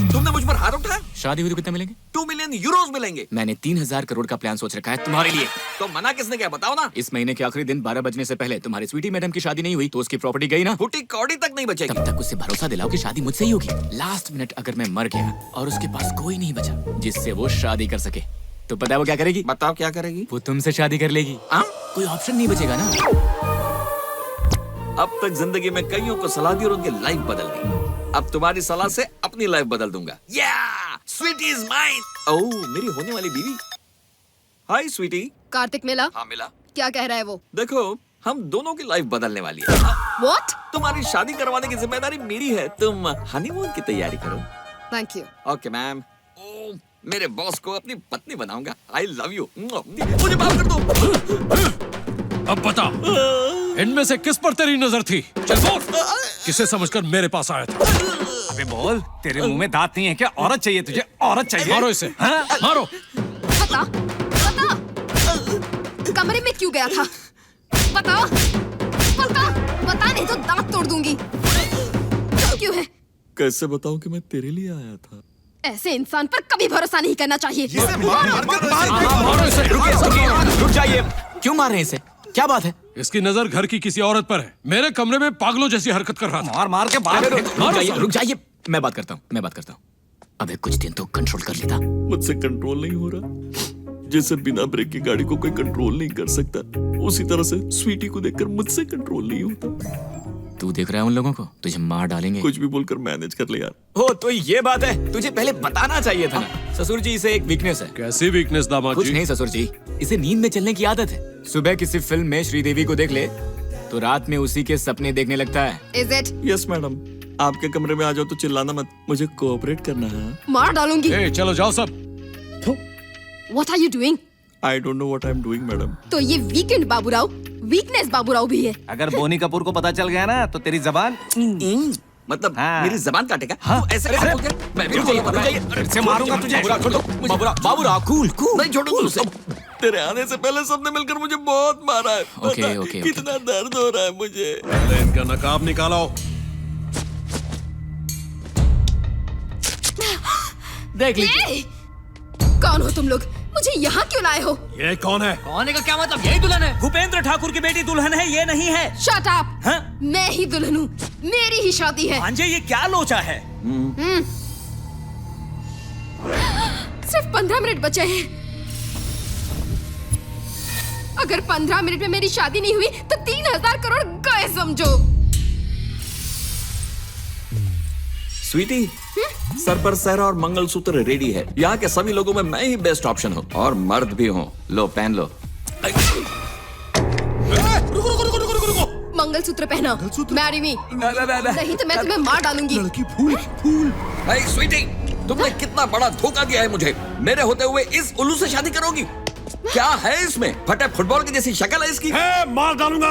तुमने मुझ पर हाथ उठाया। शादी हुई तो कितने मिलेंगे? 2 मिलियन यूरोज मिलेंगे। मैंने 3000 करोड़ का प्लान सोच रखा है तुम्हारे लिए। तो मना किसने किया बताओ ना। इस महीने के आखिरी दिन 12 बजने से पहले तुम्हारी स्वीटी मैडम की शादी नहीं हुई तो उसकी प्रॉपर्टी गई ना। फूटी कौड़ी तक नहीं बचेगी। तब तक उससे भरोसा दिलाओ कि शादी मुझसे ही होगी। लास्ट मिनट अगर मैं मर गया और उसके पास कोई नहीं बचा जिससे वो शादी कर सके, तो पता है वो क्या करेगी? बताओ क्या करेगी? वो तुमसे शादी कर लेगी। कोई ऑप्शन नहीं बचेगा ना। अब तक जिंदगी में कईयों को सलाह दी और उनकी लाइफ बदल दी। अब तुम्हारी सलाह से अपनी लाइफ बदल दूंगा। Sweety is mine. ओह, मेरी होने वाली बीवी। हाय स्वीटी। कार्तिक मिला? हाँ मिला। क्या कह रहा है वो? देखो, हम दोनों की लाइफ बदलने वाली है। What? तुम्हारी शादी करवाने की जिम्मेदारी मेरी है। तुम हनीमून की तैयारी करो। Thank you. Okay ma'am. मेरे बॉस को अपनी पत्नी बनाऊंगा। I love you. मुझे माफ कर दो। अब बता, इनमें से किस पर तेरी नजर थी? चल बोल, किसे समझकर मेरे पास आया था? अबे बोल, तेरे मुंह में दांत नहीं है क्या? औरत चाहिए तुझे? औरत चाहिए? मारो इसे। हाँ? मारो। बता, बता, कमरे में क्यों गया था? बता, बता, बता नहीं तो दांत तोड़ दूंगी। क्यों है? कैसे बताऊं कि मैं तेरे लिए आया था? ऐसे इंसान पर कभी भरोसा नहीं करना चाहिए। मारो इसे। रुक जाइए। क्यों मार रहे हैं इसे? क्या बात है? इसकी नजर घर की किसी औरत पर है। मेरे कमरे में पागलों जैसी हरकत कर रहा था। मार मार के बाहर रुक जाइए। मैं बात करता हूँ। अबे कुछ दिन तो कंट्रोल कर लेता। मुझसे कंट्रोल नहीं हो रहा। जैसे बिना ब्रेक की गाड़ी को कोई कंट्रोल नहीं कर सकता, उसी तरह से स्वीटी को देखकर मुझसे कंट्रोल नहीं होता। तू देख रहा है उन लोगों को? तुझे मार डालेंगे। कुछ भी बोलकर मैनेज कर ले यार। हो तो ये बात है, तुझे पहले बताना चाहिए था ना। ससुर जी, इसे एक वीकनेस है। कैसी वीकनेस दामाद कुछ जी? नहीं ससुर जी, इसे नींद में चलने की आदत है। सुबह किसी फिल्म में श्रीदेवी को देख ले तो रात में उसी के सपने देखने लगता है। Is it? Yes madam. आपके कमरे में आ जाओ तो चिल्लाना मत, मुझे कोऑपरेट करना है। मार डालूंगी। ए, चलो जाओ सब। What are you doing? I don't know what I am doing madam. तो ये वीकेंड बाबूराव, वीकनेस बाबूराव भी है। अगर बोनी कपूर को पता चल गया ना तो तेरी जबान मतलब हाँ। मेरी जबान काटेगा? हाँ। तो ऐसे कैसे बोल गया? मैं भी फिर से मारूंगा तुझे। बाबूराव कूल। नहीं छोड़ूंगा उसे। तेरे आने से पहले सबने मिलकर मुझे बहुत मारा है। ओके। कितना दर्द हो रहा है मुझे। पहले इनका नकाब निकालो। देख लीजिए। ए! कौन हो तुम लोग? मुझे यहाँ क्यों लाए हो? ये कौन है? होने का क्या मतलब? यही दुल्हन है। भूपेंद्र ठाकुर की बेटी दुल्हन है, ये नहीं है। Shut up! हाँ? मैं ही दुल्हन हूँ, मेरी ही शादी है। भांजे, ये क्या लोचा है? सिर्फ 15 मिनट बचे हैं। अगर 15 मिनट में मेरी शादी नहीं हुई तो 3000 करोड़ गए समझो। स्वीटी, सर पर सहरा और मंगलसूत्र रेडी है। यहाँ के सभी लोगों में मैं ही बेस्ट ऑप्शन हूँ और मर्द भी हूँ। लो पहन लो। मंगलसूत्र पहना। मैरी मी, नहीं तो मैं तुम्हें मार डालूंगी। हे स्वीटी, तुमने कितना बड़ा धोखा दिया है मुझे। मेरे होते हुए इस उल्लू से शादी करोगी? क्या है इसमें? फटे फुटबॉल की जैसी शक्ल है इसकी। मार डालूंगा।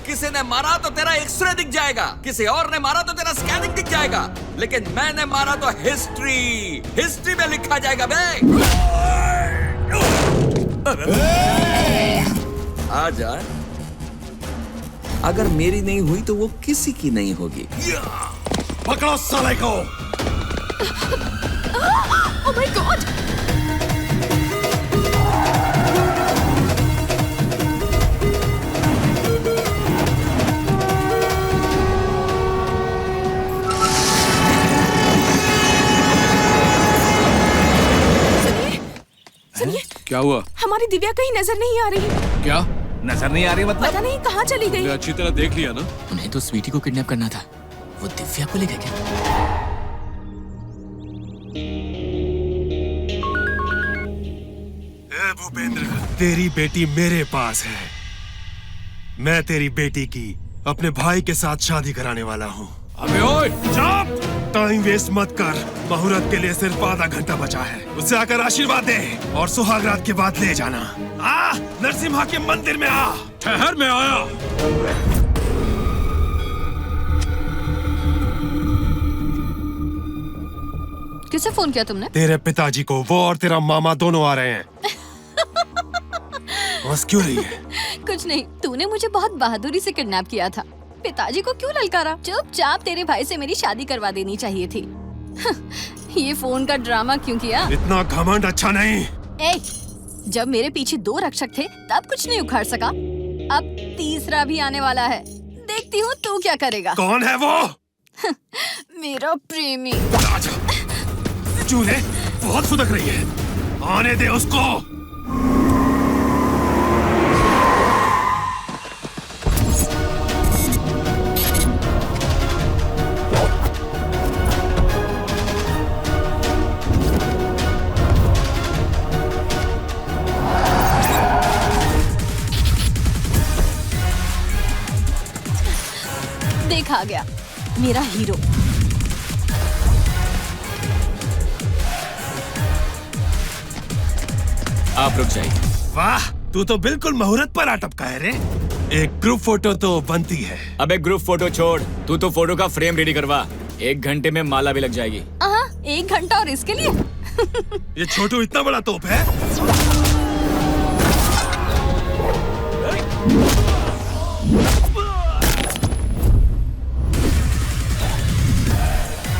किसी ने मारा तो तेरा एक्सरे दिख जाएगा, किसी और ने मारा तो तेरा स्कैनिंग दिख जाएगा, लेकिन मैंने मारा तो हिस्ट्री में लिखा जाएगा बे। आजा। अगर मेरी नहीं हुई तो वो किसी की नहीं होगी। पकड़ो साले को। Oh my God! सुनिए, क्या हुआ? हमारी दिव्या कहीं नजर नहीं आ रही। क्या? नजर नहीं आ रही मतलब? पता नहीं कहाँ चली गई। तुमने अच्छी तरह देख लिया ना? उन्हें तो स्वीटी को किडनैप करना था, वो दिव्या को ले गए क्या? भूपेंद्र, तेरी बेटी मेरे पास है। मैं तेरी बेटी की अपने भाई के साथ शादी कराने वाला हूँ। अबे ओए, चुप! टाइम वेस्ट मत कर। मुहूर्त के लिए सिर्फ आधा घंटा बचा है। उससे आकर आशीर्वाद दे और सुहागरात के बाद ले जाना। आ, नरसिम्हा के मंदिर में आ। ठहर, मैं आया। किसे फोन किया तुमने? तेरे पिताजी को। वो और तेरा मामा दोनों आ रहे हैं। बस क्यों रही है? कुछ नहीं, तूने मुझे बहुत बहादुरी से किडनैप किया था। पिताजी को क्यों ललकारा? चुपचाप तेरे भाई से मेरी शादी करवा देनी चाहिए थी। ये फोन का ड्रामा क्यों किया? इतना घमंड अच्छा नहीं। ए, जब मेरे पीछे 2 रक्षक थे तब कुछ नहीं उखाड़ सका, अब तीसरा भी आने वाला है। देखती हूँ तू क्या करेगा। कौन है वो? मेरा प्रेमी। चूहे बहुत फुदक रही है, आने दे उसको। देख आ गया मेरा हीरो। आप रुक जाइए। वाह, तू तो बिल्कुल मुहूर्त पर आ टपका है रे। एक ग्रुप फोटो तो बनती है। अबे ग्रुप फोटो छोड़, तू तो फोटो का फ्रेम रेडी करवा। 1 घंटे में माला भी लग जाएगी। 1 घंटा और इसके लिए? ये छोटू इतना बड़ा तोप है।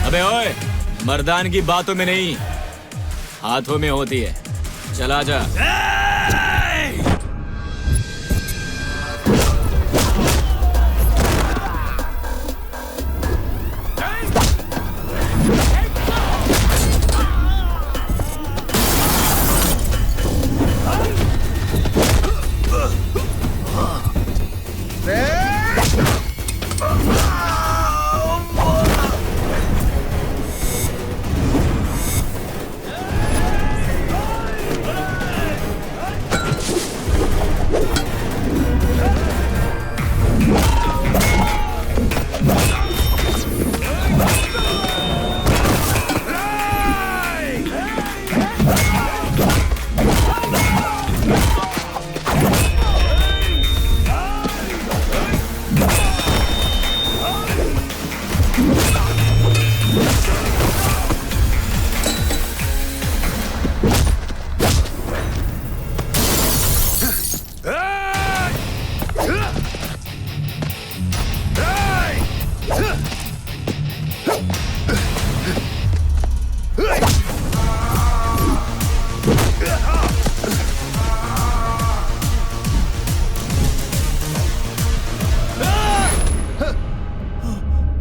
अबे ओए, मर्दान की बातों में नहीं, हाथों में होती है। चला जा।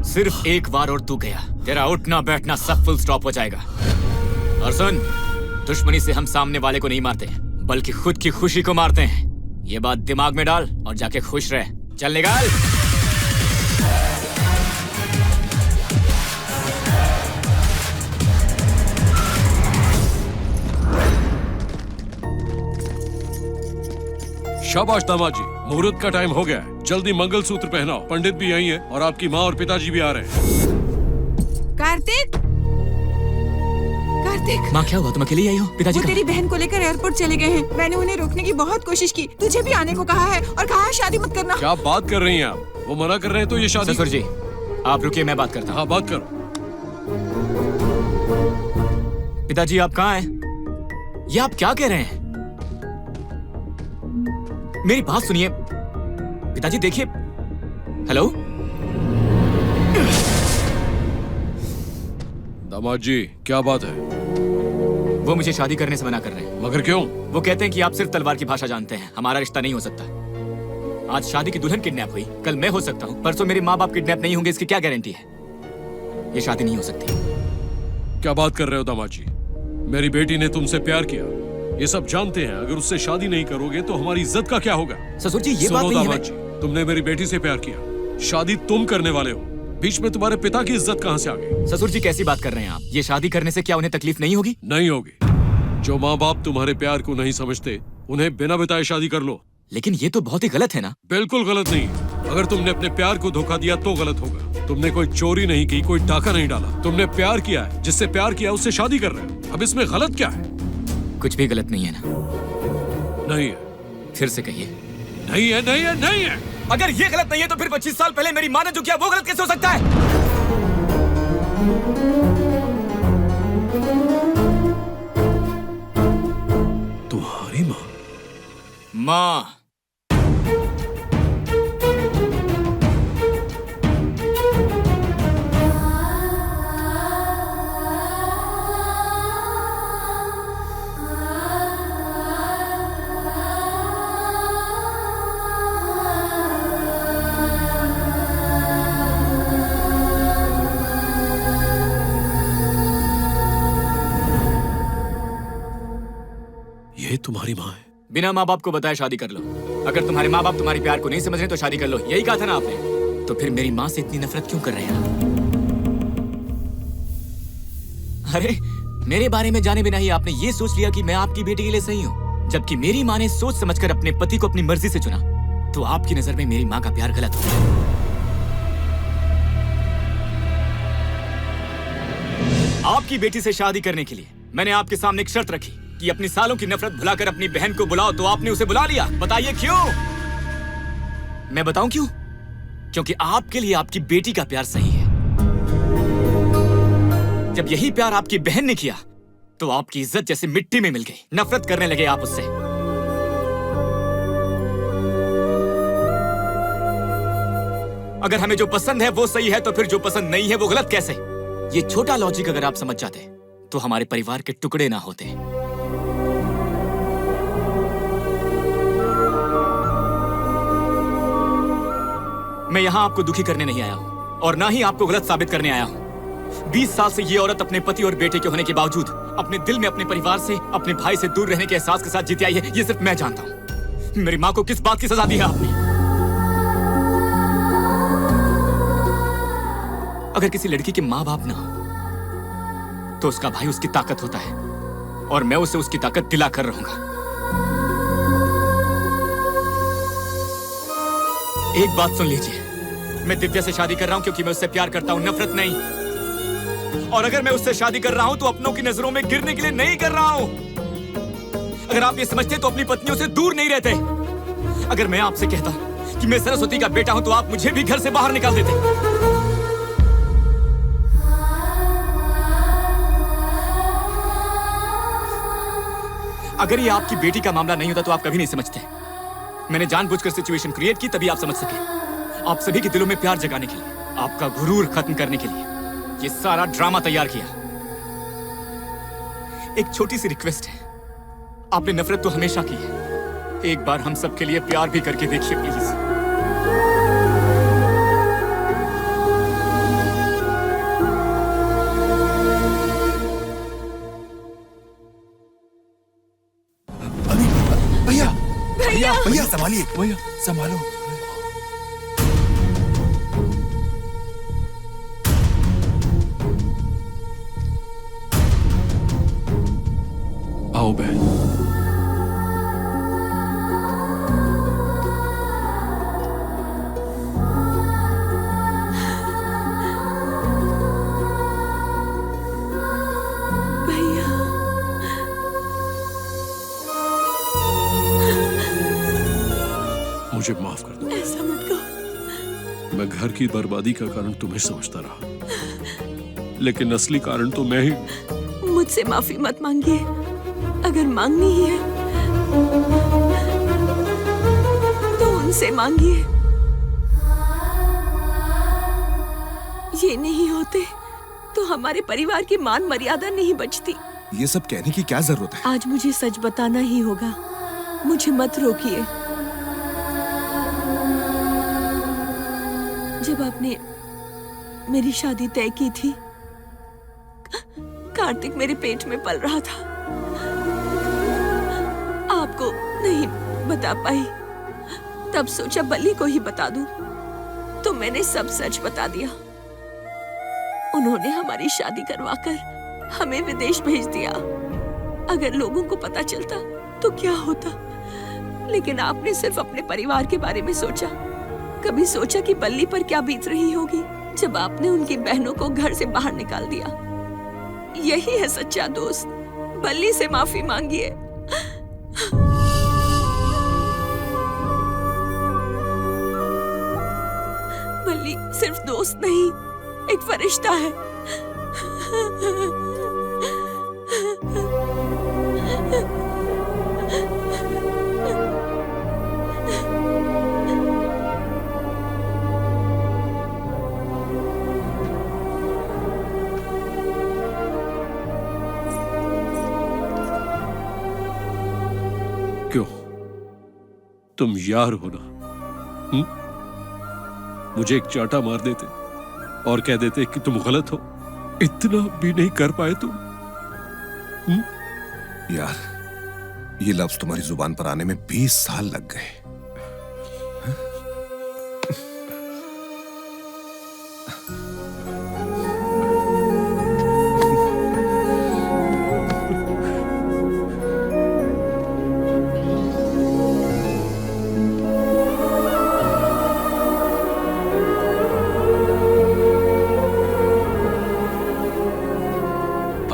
सिर्फ एक बार और तू गया, तेरा उठना बैठना सब फुल स्टॉप हो जाएगा। और सुन, दुश्मनी से हम सामने वाले को नहीं मारते, बल्कि खुद की खुशी को मारते हैं। ये बात दिमाग में डाल और जाके खुश रह। चल निकाल। शाबाश दामाद जी, मुहूर्त का टाइम हो गया है। जल्दी मंगलसूत्र पहनाओ। पंडित भी यहीं है और आपकी माँ और पिताजी भी आ रहे हैं। कार्तिक, कार्तिक। माँ क्या हुआ, तुम अकेली आई हो? पिताजी वो तेरी बहन को लेकर एयरपोर्ट चले गए हैं। मैंने उन्हें रोकने की बहुत कोशिश की, तुझे भी आने को कहा है और कहा है शादी मत करना। क्या बात कर रही हैं आप? वो मना कर रहे हैं तो ये शादी। ससुर जी आप रुकिए, मैं बात करता हूँ। हाँ बात करो। पिताजी आप कहाँ हैं? ये आप क्या कह रहे हैं? मेरी बात सुनिए पिताजी, देखिए। हेलो दामाद जी, क्या बात है? वो मुझे शादी करने से मना कर रहे हैं। मगर क्यों? वो कहते हैं कि आप सिर्फ तलवार की भाषा जानते हैं, हमारा रिश्ता नहीं हो सकता। आज शादी की दुल्हन किडनैप हुई, कल मैं हो सकता हूँ, परसों मेरे माँ बाप किडनैप नहीं होंगे, इसकी क्या गारंटी है? ये शादी नहीं हो सकती। क्या बात कर रहे हो दामाद जी? मेरी बेटी ने तुमसे प्यार किया, ये सब जानते हैं। अगर उससे शादी नहीं करोगे तो हमारी इज्जत का क्या होगा? ससुर जी ये बात सुनो नहीं है। दामाद जी, तुमने मेरी बेटी से प्यार किया, शादी तुम करने वाले हो, बीच में तुम्हारे पिता की इज्जत कहाँ से आ गई? ससुर जी कैसी बात कर रहे हैं आप? ये शादी करने से क्या उन्हें तकलीफ नहीं होगी? नहीं होगी। जो माँ बाप तुम्हारे प्यार को नहीं समझते, उन्हें बिना बताए शादी कर लो। लेकिन ये तो बहुत ही गलत है ना? बिल्कुल गलत नहीं। अगर तुमने अपने प्यार को धोखा दिया तो गलत होगा। तुमने कोई चोरी नहीं की, कोई डाका नहीं डाला, तुमने प्यार किया है, जिससे प्यार किया उससे शादी कर रहे हो। अब इसमें गलत क्या है? कुछ भी गलत नहीं है ना? नहीं है। फिर से कहिए। नहीं है, नहीं है, नहीं है। अगर ये गलत नहीं है तो फिर 25 साल पहले मेरी माँ ने जो किया वो गलत कैसे हो सकता है? तुम्हारी माँ? माँ ये तुम्हारी माँ है? बिना माँ बाप को बताए शादी कर लो। अगर तुम्हारे माँ बाप तुम्हारे प्यार को नहीं समझ रहे तो शादी कर लो, यही कहा था ना आपने। तो फिर मेरी माँ से इतनी नफरत क्यों कर रहे हैं आप? अरे मेरे बारे में जाने बिना ही आपने ये सोच लिया कि मैं आपकी बेटी के लिए सही हूँ, जबकि मेरी माँ ने सोच समझकर अपने पति को अपनी मर्जी से चुना। तो आपकी नजर में मेरी माँ का प्यार गलत हो। आपकी बेटी से शादी करने के लिए मैंने आपके सामने एक शर्त रखी कि अपनी सालों की नफरत भुलाकर अपनी बहन को बुलाओ, तो आपने उसे बुला लिया। बताइए क्यों? मैं बताऊं क्यों? क्योंकि आपके लिए आपकी बेटी का प्यार सही है। जब यही प्यार आपकी बहन ने किया तो आपकी इज्जत जैसे मिट्टी में मिल गई। नफरत करने लगे आप उससे। अगर हमें जो पसंद है वो सही है तो फिर जो पसंद नहीं है वो गलत कैसे? ये छोटा लॉजिक अगर आप समझ जाते तो हमारे परिवार के टुकड़े ना होते। मैं यहां आपको दुखी करने नहीं आया हूं और ना ही आपको गलत साबित करने आया हूं। 20 साल से ये औरत अपने पति और बेटे के होने के बावजूद अपने दिल में अपने परिवार से, अपने भाई से दूर रहने के एहसास के साथ जीती आई है। ये सिर्फ मैं जानता हूं। मेरी मां को किस बात की सजा दी है आपने? अगर किसी लड़की के माँ बाप ना हो तो उसका भाई उसकी ताकत होता है और मैं उसे उसकी ताकत दिलाकर रहूंगा। एक बात सुन लीजिए, मैं दिव्या से शादी कर रहा हूं क्योंकि मैं उससे प्यार करता हूं, नफरत नहीं। और अगर मैं उससे शादी कर रहा हूं तो अपनों की नजरों में गिरने के लिए नहीं कर रहा हूं। अगर आप ये समझते तो अपनी पत्नियों से दूर नहीं रहते। अगर मैं आपसे कहता कि मैं सरस्वती का बेटा हूं तो आप मुझे भी घर से बाहर निकाल देते। अगर ये आपकी बेटी का मामला नहीं होता तो आप कभी नहीं समझते। मैंने जानबूझकर सिचुएशन क्रिएट की तभी आप समझ सके। आप सभी के दिलों में प्यार जगाने के लिए, आपका गुरूर खत्म करने के लिए ये सारा ड्रामा तैयार किया। एक छोटी सी रिक्वेस्ट है, आपने नफरत तो हमेशा की है, एक बार हम सबके लिए प्यार भी करके देखिए प्लीज। भैया संभालिए, भैया संभालो। आओ बहन। मुझे माफ कर दो। ऐसा मत कहो। मैं घर की बर्बादी का कारण तुम्हें समझता रहा, लेकिन असली कारण तो मैं ही। मुझसे माफी मत मांगिए। अगर मांगनी ही है तो उनसे मांगिए। ये नहीं होते तो हमारे परिवार की मान मर्यादा नहीं बचती। ये सब कहने की क्या जरूरत है? आज मुझे सच बताना ही होगा। मुझे मत रोकिए। जब आपने मेरी शादी तय की थी, कार्तिक मेरे पेट में पल रहा था। आपको नहीं बता पाई, तब सोचा बल्ली को ही बता दूं, तो मैंने सब सच बता दिया। उन्होंने हमारी शादी करवाकर हमें विदेश भेज दिया। अगर लोगों को पता चलता तो क्या होता, लेकिन आपने सिर्फ अपने परिवार के बारे में सोचा। कभी सोचा कि बल्ली पर क्या बीत रही होगी जब आपने उनकी बहनों को घर से बाहर निकाल दिया। यही है सच्चा दोस्त। बल्ली से माफी मांगिए। बल्ली सिर्फ दोस्त नहीं, एक फरिश्ता है। क्यों? तुम यार हो ना? मुझे एक चाटा मार देते और कह देते कि तुम गलत हो। इतना भी नहीं कर पाए तुम। ये लफ्ज तुम्हारी जुबान पर आने में 20 साल लग गए।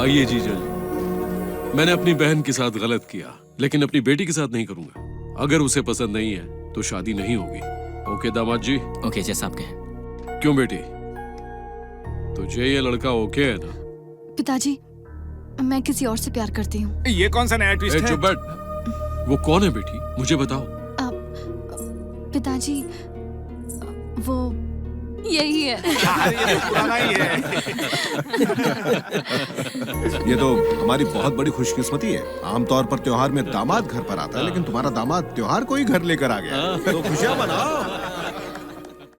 आइए जीजा जी, मैंने अपनी बहन के साथ गलत किया, लेकिन अपनी बेटी के साथ नहीं करूंगा। अगर उसे पसंद नहीं है तो शादी नहीं होगी। ओके दामाद जी? ओके, जैसा आप कहें। क्यों बेटी, तुझे ये लड़का ओके है ना? पिताजी, मैं किसी और से प्यार करती हूँ। ये कौन सा नया ट्विस्ट है? चुप बैठ। वो कौन है बेटी, मुझे बताओ। पिताजी, वो यही है। ये तो पुराना ही है। ये तो हमारी बहुत बड़ी खुशकिस्मती है। आमतौर पर त्योहार में दामाद घर पर आता है, लेकिन तुम्हारा दामाद त्योहार को ही घर लेकर आ गया। तो खुशियां मनाओ।